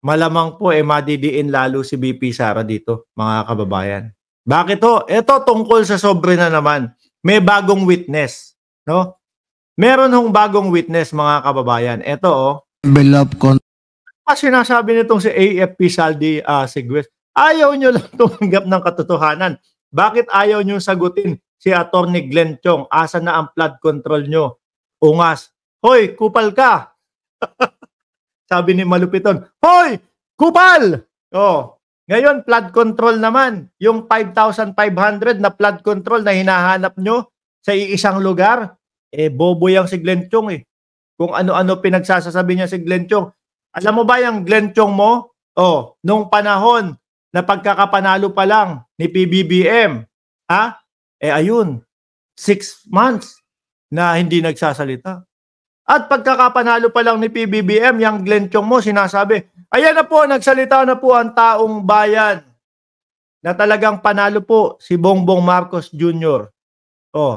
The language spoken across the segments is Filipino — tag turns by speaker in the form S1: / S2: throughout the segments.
S1: malamang po madidiin lalo si BP Sara dito, mga kababayan. Bakit to? Ito tungkol sa sobre na naman. May bagong witness, no? Meron hong bagong witness, mga kababayan. Ito
S2: envelope
S1: sinasabi nitong si AFP Saldi Sigues, ayaw nyo lang tumanggap ng katotohanan. Bakit ayaw nyo sagutin si Attorney Glenn Chong? Asa na ang flood control nyo? Ungas. Hoy, kupal ka! Sabi ni Malupiton, hoy, kupal! Oh, ngayon, flood control naman. Yung 5,500 na flood control na hinahanap nyo sa iisang lugar, bobo yang si Glenn Chong eh. Kung ano-ano pinagsasasabi niya si Glenn Chong. Alam mo ba yung Glenn Chong mo? Nung panahon na pagkakapanalo pa lang ni PBBM, ayun, 6 months na hindi nagsasalita. At pagkakapanalo pa lang ni PBBM, yung Glenn Chong mo sinasabi, ayan na po, nagsalita na po ang taong bayan na talagang panalo po si Bongbong Marcos Jr. 6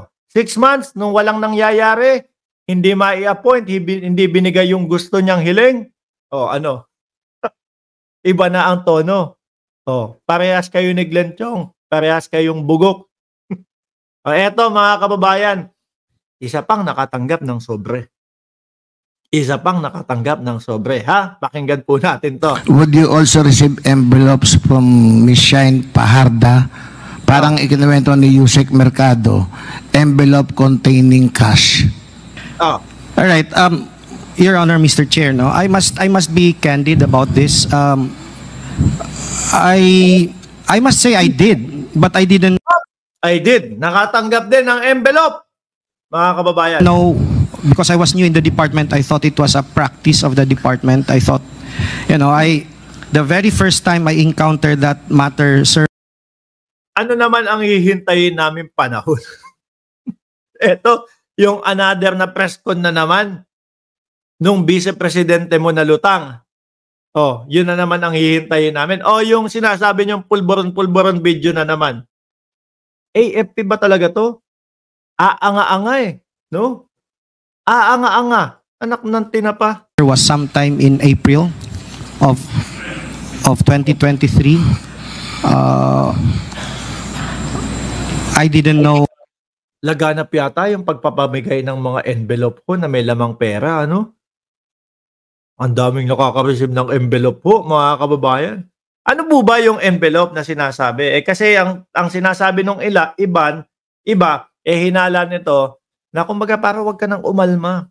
S1: months nung walang nangyayari, hindi mai-appoint, hindi binigay yung gusto niyang hiling. Ano? Iba na ang tono. Parehas kayo ni Glenn Chong. Parehas kayong bugok. Eto mga kababayan, isa pang nakatanggap ng sobre. Isa pang nakatanggap ng sobre. Pakinggan po natin to.
S2: Would you also receive envelopes from Miss Shine Paharda? Parang ikinuwento ni Yusek Mercado, envelope containing cash.
S3: Alright, Your Honor, Mr. Chair, no, I must be candid about this. I must say I did, but I didn't.
S1: I did. Nakatanggap din ng envelope, mga kababayan.
S3: No, because I was new in the department, I thought it was a practice of the department. I thought, the very first time I encountered that matter, sir.
S1: Ano naman ang hihintayin namin panahon? Ito, yung another na press con na naman, nung vice-presidente mo na lutang. Yun na naman ang hihintayin namin. Yung sinasabi niyong pulburon video na naman. AFP ba talaga to? Aanga-anga no? Aanga-anga. Anak ng tinapa.
S3: There was sometime in April of 2023. I didn't know.
S1: Laganap yata yung pagpapamigay ng mga envelope ko na may lamang pera, ano? Ang daming nakaka-receive ng envelope po, mga kababayan. Ano po ba yung envelope na sinasabi? Kasi ang sinasabi nung iba, hinala nito na kumbaga para wag ka nang umalma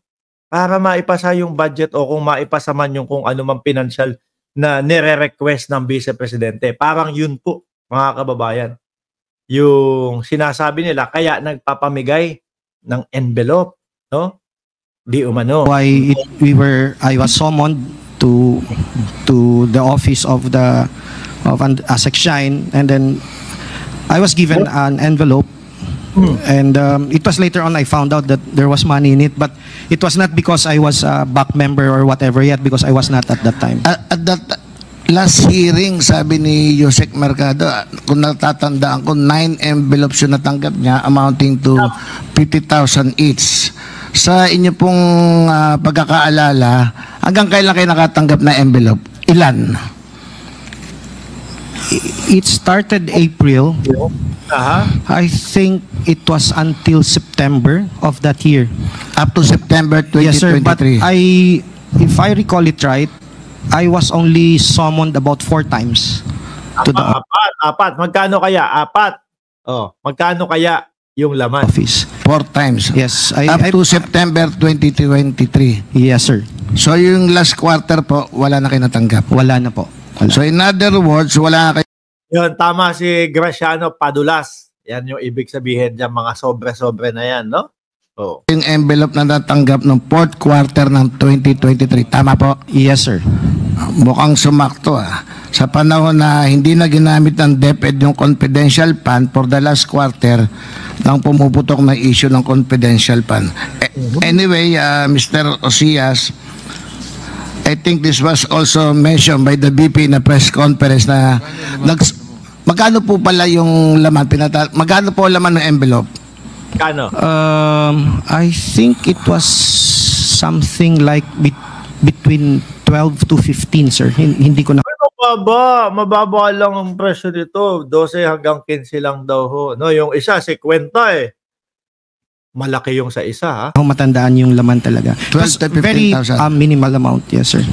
S1: para maipasa yung budget o kung maipasa man yung kung ano mang financial na nire-request ng vice-presidente. Parang yun po, mga kababayan. Yung sinasabi nila, kaya nagpapamigay ng envelope, no? Di umano.
S3: I was summoned to the office of ASEC Shine, and then I was given an envelope, and it was later on I found out that there was money in it, but it was not because I was a back member or whatever yet, because I was not at that time.
S2: At that last hearing, sabi ni Yusek Mercado, kung natatandaan ko, 9 envelopes yung natanggap niya amounting to 50,000 each. Sa inyo pong pagkakaalala, hanggang kailan kayo nakatanggap na envelope? Ilan?
S3: It started April. I think it was until September of that year.
S2: Up to September 2023?
S3: Yes, sir. But if I recall it right, I was only summoned about 4 times.
S1: Apat. Magkano kaya? Apat. Magkano kaya yung laman?
S3: Office.
S2: 4 times.
S3: Yes.
S2: Up to September 2023.
S3: Yes, sir.
S2: So yung last quarter po, wala na kayo natanggap?
S3: Wala na po. Wala.
S2: So in other words, wala na kayo.
S1: Yun, tama si Graciano Padulas. Yan yung ibig sabihin dyan, mga sobre-sobre na yan, no?
S2: Yung envelope na natanggap ng 4th quarter ng 2023. Tama po?
S3: Yes, sir.
S2: Mukhang sumakto Sa panahon na hindi na ginamit ng DepEd yung confidential fund for the last quarter nang pumuputok na issue ng confidential fund. Anyway, Mr. Osias, I think this was also mentioned by the BP na press conference na magkano po pala yung laman? Magkano po laman ng envelope?
S1: Kano?
S3: I think it was something like between 12 to 15, sir. Hindi ko na...
S1: Ay, mababa lang ang presyo nito. 12 hanggang 15 lang daw ho. No, yung isa, 50 eh. Malaki yung sa isa, ha?
S3: matandaan yung laman talaga.
S2: 12 to 15,000.
S3: Very minimal amount, yes, sir.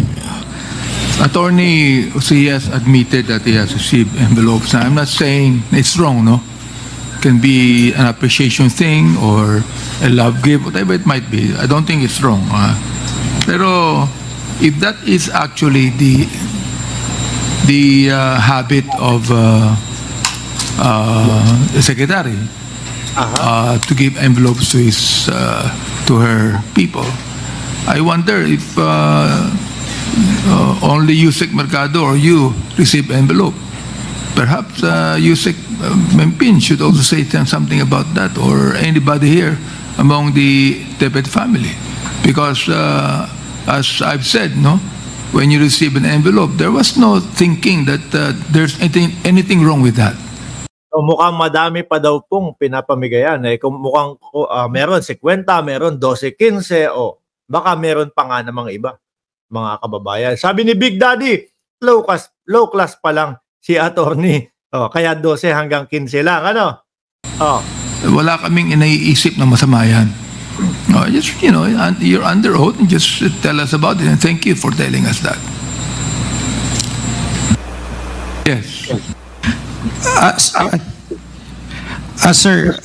S4: Attorney Ucias admitted that he has received envelopes. Now, I'm not saying it's wrong, no? Can be an appreciation thing or a love gift, whatever it might be. I don't think it's wrong. Pero if that is actually the habit of the secretary to give envelopes to his to her people, I wonder if only Yusek Mercado or you receive envelope. Perhaps Yusek Mempin should also say something about that, or anybody here among the DepEd family, because as I've said, no, when you receive an envelope, there was no thinking that there's anything wrong with that.
S1: So, mukhang madami pa daw pong pinapamigayan. Eh, kung mukhang meron 50, meron 12, 15, o baka meron pa nga namang iba, mga kababayan. Sabi ni Big Daddy, low class pa lang si attorney. Kaya 12 hanggang 15 lang, ano?
S4: Wala kaming iniisip na masama yan. Just, you know, you're under oath, and just tell us about it, and thank you for telling us that. Yes.
S3: Sir,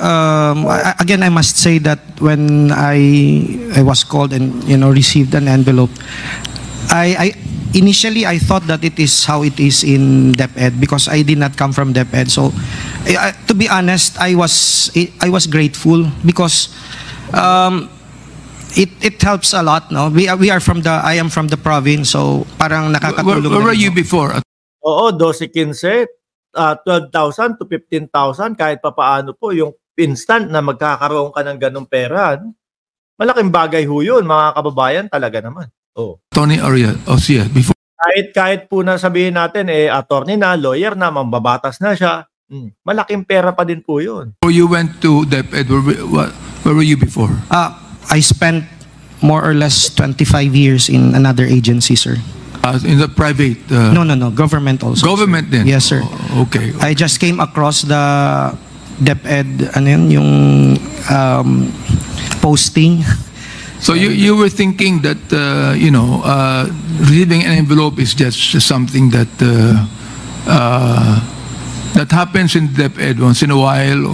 S3: again, I must say that when I was called and received an envelope, initially I thought that it is how it is in DepEd, because I did not come from DepEd. So, to be honest, I was grateful, because it helps a lot. No, I am from the province, so parang nakakatulong.
S4: Where were you before?
S1: Oo, 12, 15, 12,000 to 15,000, kahit papaano po yung instant na magkakaroon ka ng ganong pera. Malaking bagay ho yun, mga kababayan, talaga naman.
S4: Tony Ucias, before.
S1: Kahit po na sabihin natin, attorney na, lawyer na, mambabatas na siya, malaking pera pa din po yun.
S4: Before you went to DepEd, where were you before?
S3: I spent more or less 25 years in another agency, sir.
S4: In the private?
S3: No, government also.
S4: Government
S3: sir.
S4: din?
S3: Yes, sir.
S4: Okay.
S3: I just came across the DepEd, yung posting.
S4: So you were thinking that, receiving an envelope is just something that that happens in DepEd once in a while,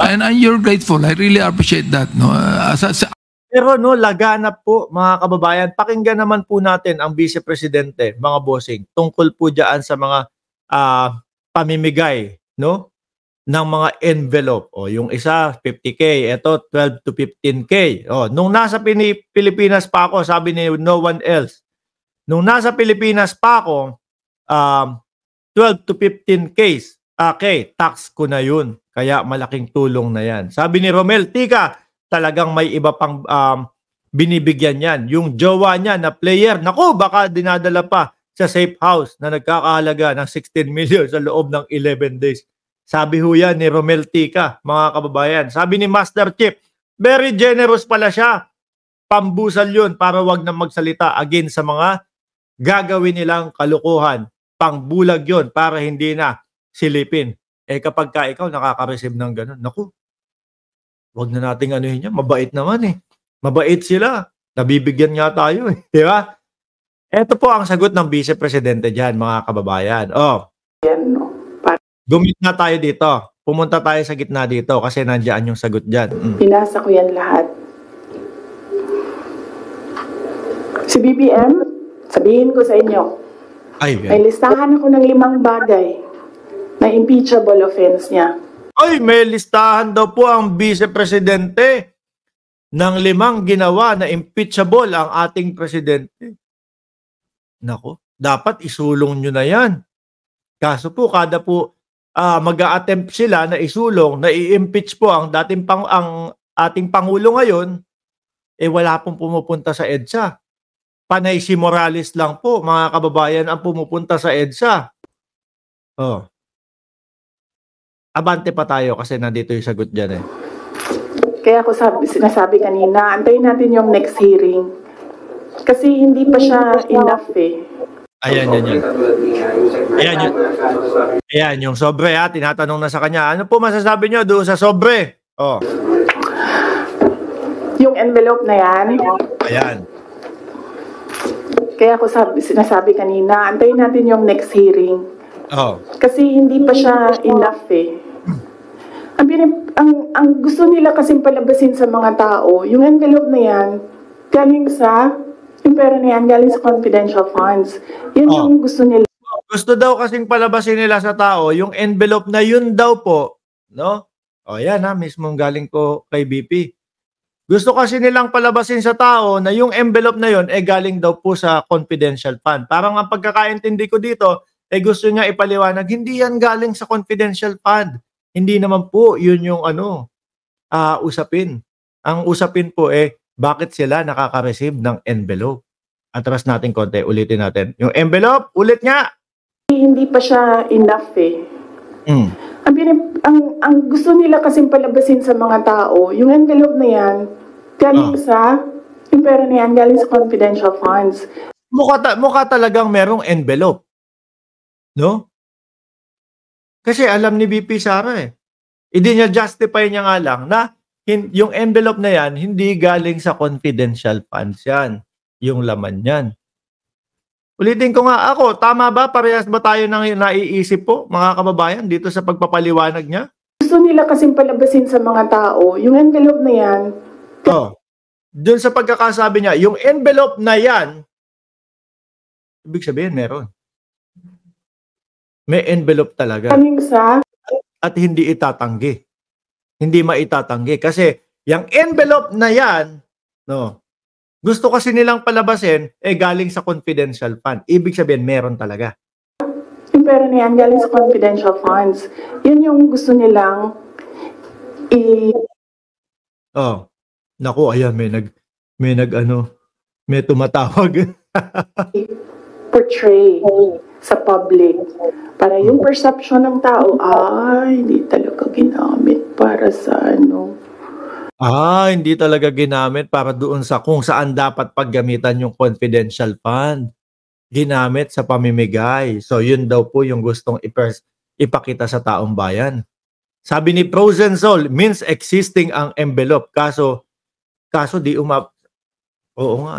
S4: and you're grateful. I really appreciate that. No,
S1: Pero laganap po, mga kababayan, pakinggan naman po natin ang Vice Presidente, mga bossing, tungkol po diyan sa mga pamimigay, no, ng mga envelope. Yung isa 50K, ito 12 to 15K. Nung nasa Pilipinas pa ako, sabi ni no one else. Nung nasa Pilipinas pa ako, 12 to 15K, tax ko na yun. Kaya malaking tulong na yan. Sabi ni Romel, tika, talagang may iba pang binibigyan yan. Yung jowa niya na player, naku, baka dinadala pa sa safe house na nagkakahalaga ng 16 million sa loob ng 11 days. Sabi ho yan ni Romel Tika, mga kababayan. Sabi ni Master Chief, very generous pala siya. Pambusal yun para wag na magsalita against sa mga gagawin nilang kalukuhan. Pangbulag yun para hindi na silipin. Kapag ka ikaw nakaka-receive ng ganun, naku, wag na nating anuhin niya. Mabait naman Mabait sila. Nabibigyan nga tayo Di ba? Ito po ang sagot ng Vice Presidente dyan, mga kababayan. Gumit na tayo dito. Pumunta tayo sa gitna dito kasi nandiyan yung sagot dyan.
S5: Pinasa ko yan lahat. Si BBM, sabihin ko sa inyo, may listahan ako ng 5 bagay na impeachable offense niya.
S1: May listahan daw po ang Vice Presidente ng 5 ginawa na impeachable ang ating Presidente. Nako, dapat isulong nyo na yan. Kaso po, kada po mag-a-attempt sila na isulong, na i-impeach po ang ating Pangulo ngayon, wala pong pumupunta sa EDSA. Panay si Morales lang po, mga kababayan, ang pumupunta sa EDSA. Abante pa tayo kasi nandito yung sagot dyan
S5: Kaya ako sinasabi kanina, antayin natin yung next hearing. Kasi hindi pa siya enough eh.
S1: Ayan, yan. Ayan, yung sobre ha, tinatanong na sa kanya. Ano po masasabi nyo doon sa sobre? Oh.
S5: Yung envelope na yan.
S1: Ayan.
S5: Kaya ako sinasabi kanina, antayin natin yung next hearing.
S1: Oh.
S5: Kasi hindi pa siya enough eh. Ang gusto nila kasing palabasin sa mga tao, yung envelope na yan, galing sa, yung pera na yan, galing sa confidential funds. Yan yung gusto nila.
S1: Gusto daw kasing palabasin nila sa tao, yung envelope na yun daw po, no? O yan ha, mismong galing ko kay BP. Gusto kasi nilang palabasin sa tao na yung envelope na yun galing daw po sa confidential fund. Parang ang pagkakaintindi ko dito, gusto niya ipaliwanag, hindi yan galing sa confidential fund. Hindi naman po yun yung usapin. Ang usapin po bakit sila nakaka-receive ng envelope. Atras natin konti, ulitin natin. Yung envelope, ulit nga.
S5: Hindi pa siya enough eh. Ang gusto nila kasing palabasin sa mga tao, yung envelope na yan, galing sa, yung pera na yan, galing sa confidential funds.
S1: Mukha talagang merong envelope. No? Kasi alam ni BP Sara Hindi niya justify niya nga lang na yung envelope na yan, hindi galing sa confidential funds yan. Yung laman yan. Ulitin ko nga ako, tama ba? Parehas ba tayo nang naiisip po, mga kababayan, dito sa pagpapaliwanag niya?
S5: Gusto nila kasing palabasin sa mga tao, yung envelope na yan.
S1: Doon sa pagkakasabi niya, yung envelope na yan, ibig sabihin meron. May envelope talaga. At hindi itatanggi. Hindi maitatanggi. Kasi yung envelope na yan, gusto kasi nilang palabasin, galing sa confidential fund. Ibig sabihin, meron talaga.
S5: Yung pera na yan, galing sa confidential funds. Yun yung gusto nilang
S1: naku, ayan, may tumatawag.
S5: portray sa public para yung perception ng tao, hindi talaga ginamit para sa
S1: hindi talaga ginamit para doon sa kung saan dapat paggamitan yung confidential fund. Ginamit sa pamimigay. So yun daw po yung gustong ipakita sa taong bayan. Sabi ni Frozen Soul, means existing ang envelope. Kaso di Oo nga,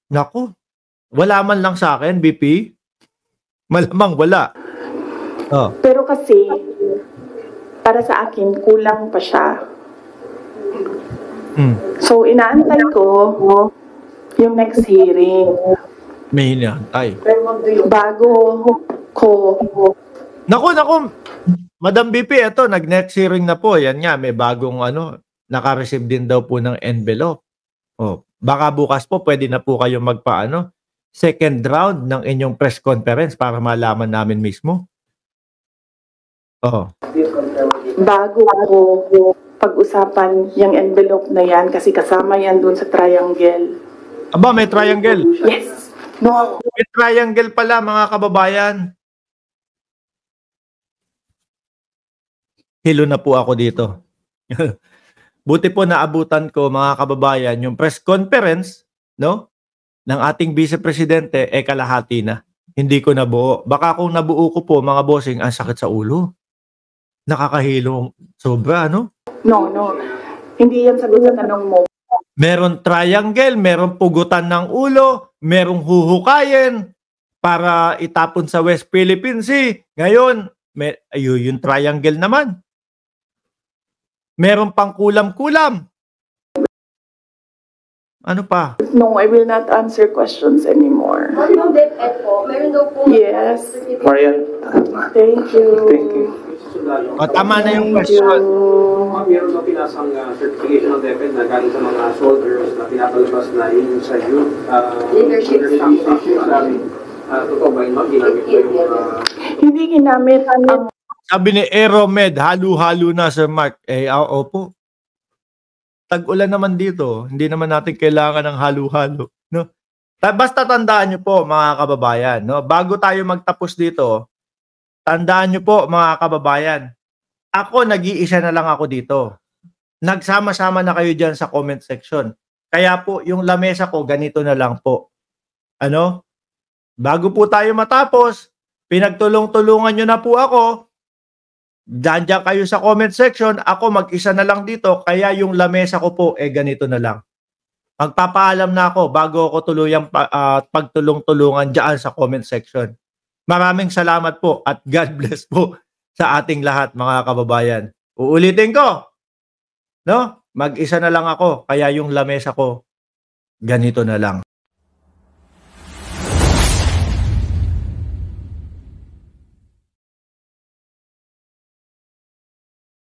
S1: Naku, wala man lang sa akin, BP. Malamang wala.
S5: Pero kasi, para sa akin, kulang pa siya. So, inaantay ko yung next hearing.
S1: May inaantay.
S5: Bago ko...
S1: Naku, Madam BP, ito, nag-next hearing na po. Yan nga, may bagong naka-receive din daw po ng envelope. Baka bukas po, pwede na po kayo second round ng inyong press conference para malaman namin mismo.
S5: Bago ko pag-usapan yung envelope na yan kasi kasama yan dun sa triangle.
S1: Aba, may triangle?
S5: Yes. No.
S1: May triangle pala, mga kababayan. Hilo na po ako dito. Buti po naabutan ko, mga kababayan, yung press conference, ng ating Vice Presidente, kalahati na. Hindi ko nabuo. Baka kung nabuo ko po, mga bossing, ang sakit sa ulo. Nakakahilong sobra, No.
S5: Hindi yan sagot sa tanong mo.
S1: Meron triangle, meron pugutan ng ulo, merong huhukayin para itapon sa West Philippine Sea. Ngayon, yung triangle naman. Meron pang kulam-kulam. Ano pa?
S5: No, I will not answer questions anymore.
S6: Meron daw po.
S5: Yes.
S7: Marian.
S5: Thank you.
S7: Thank you.
S1: Tama na yung question.
S7: Meron daw pinasang certification ng DepEd na galing sa mga soldiers na pinapalabas na yun sa youth
S6: Leadership
S7: totoo ba yun, ma'am? Ginamit ba yung
S5: Hindi ginamit ang
S1: Sabi ni Aeromed, halo-halo na, Sir Mark. Opo. Tag-ulan naman dito. Hindi naman natin kailangan ng halo-halo. Basta tandaan nyo po, mga kababayan. Bago tayo magtapos dito, tandaan nyo po, mga kababayan. Ako, nag-iisa na lang ako dito. Nagsama-sama na kayo dyan sa comment section. Kaya po, yung lamesa ko, ganito na lang po. Ano? Bago po tayo matapos, pinagtulong-tulungan nyo na po ako. Diyan kayo sa comment section. Ako mag-isa na lang dito. Kaya yung lamesa ko po, ganito na lang. Magpapaalam na ako bago ako tuluyang pagtulong-tulungan dyan sa comment section. Maraming salamat po at God bless po sa ating lahat, mga kababayan. Uulitin ko, no? Mag-isa na lang ako, kaya yung lamesa ko, ganito na lang.